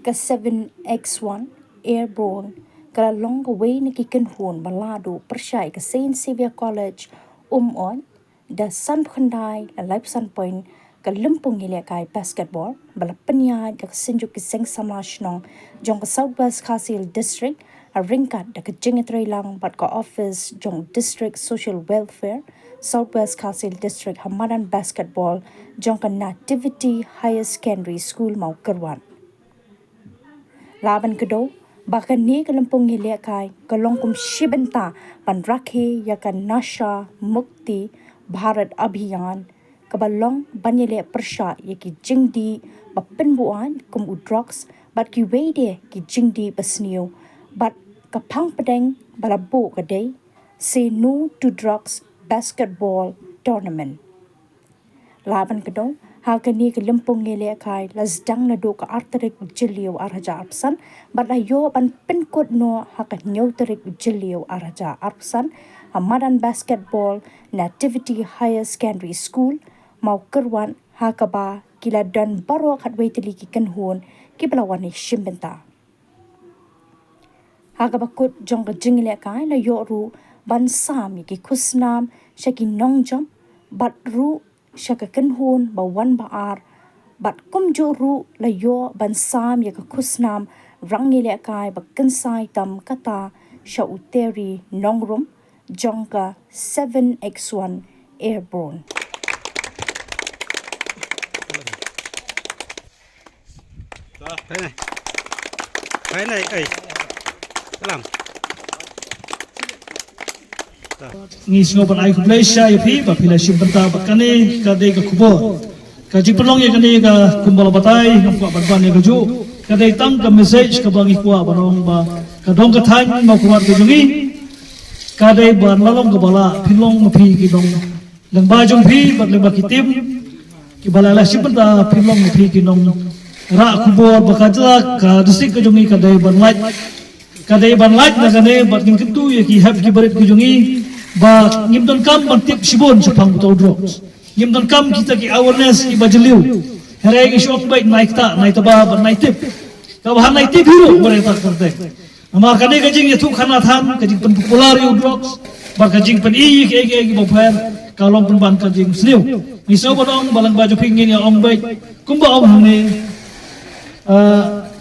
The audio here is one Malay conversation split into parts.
ka 7x1 Airborne ka long away ni kynhun Lahduh persyai ka Saint Xavier College on da san khandai la life sun point ka lympung ïalehkai basketbol bala penyat ka Synjuk ki Seng Samla Shnong jong ka Southwest Kasil District a ringkat da ka lang bat ka office jong District Social Welfare Southwest Kasil District hamadan basketball jong ka Nativity Higher Secondary School mau kerwan laban kedua bahkan ni ke lympung ïalehkai ke longkum shibenta pan rakhe ya ka nasha mukti Bharat Abhiyan ke balong banyele persya ya ki jingdi ba penbuan kum drugs bat ki wede ki jingdi basniu bat ka pang pedeng balabu kadai say no to drugs basketball tournament laban kedua Hakani ke lympung ïalehkai lasdang naduh ke arterik jeliu araja arpsan bat ayo ban penkut no haka nyauterik jeliu araja arpsan hamadan basketball Nativity Higher Secondary School mau kerwan hakaba kila dan baro kat waiteli ki kynhun ki belawani shimbenta hakaba kut jong ke jing ïalehkai la yoru ban sam ki kusnam shaki nongjam bat ru shaka kynhun ba wan ba ar bat kumju ru la yo ban sam ya ka kusnam rang ïalehkai ba kensai tam kata sha uteri nongrum jongka 7x1 Airborne Cái này làm ngi singopan ai Malaysia ya pi ba pila shimbenta bakane ka de ka khubor ka jipelong ya kane ka kumbala batai ngapwa ban ya kaju ka de tang ka message ka bangi kwa barong ba ka dong ka than ma kuat ka jungi ka de ban lalong ka bala pilong ma pi ki dong Lyngba jong pi ba Lyngba ki tim ki bala la shimbenta pilong ma pi ki dong ra khubor ba ka jala ka district ka jungi ka de ban light kadai ban light na kane bat ngin kentu ya ki have ki barit ki jungi ba ngim don kam ban tip sibon shemphang to drugs ngim don kam kita ki awareness ki bajliu herai ki shop bait naik ta ba naik tip ka bahan naik tip hero bare tak karte ama kane ka jing yetu khana tham ka jing pen popular yu drugs ba ka jing pen i ki bopher ka long pen ban ka jing sliu ni so bodong balang baju pingin ya ong bait kumba ong ni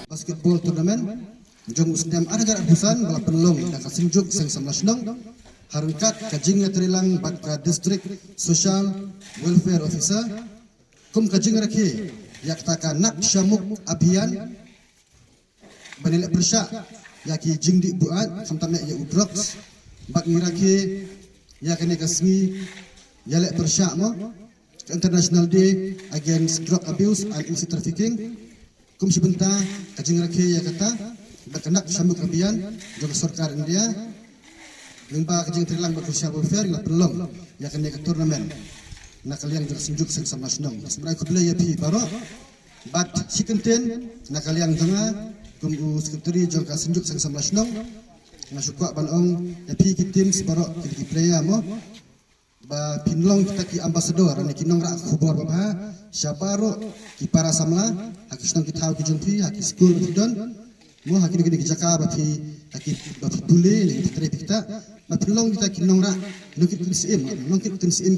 basketball tournament jong usdam ada jarak busan bala penlong da ka Synjuk Seng Samla Shnong harungkat ka jingnya terilang bat ka district social welfare officer kum ka jing rakhe yak ta ka nak shamuk abhiyan banile persya yaki jingdi buat samtame ya drugs bat ngirakhe yakane ka sngi yale persya mo International Day Against Drug Abuse and Illicit Trafficking kum sibenta ka jing rakhe yakata berkenak sambut kebian jong sorkar India Lyngba kejeng terilang social welfare la pelong ya kene ke turnamen nak kalian jong Synjuk Seng Samla Shnong sebenarnya khlieh ya pi baro bat sikenten nak kalian tengah kumbu sekretari jong ka Synjuk Seng Samla Shnong na syukwa banong ya pi kitim sebaro ki player mo ba pinlong kita ki ambassador ane kinong ra khubor ba syabaro ki para samla haki Shnong ki tahu ki jong pi haki school don mo hakini kini kijaka bati bati bule ni kita kita bati long kita kinong ra nukit tulis im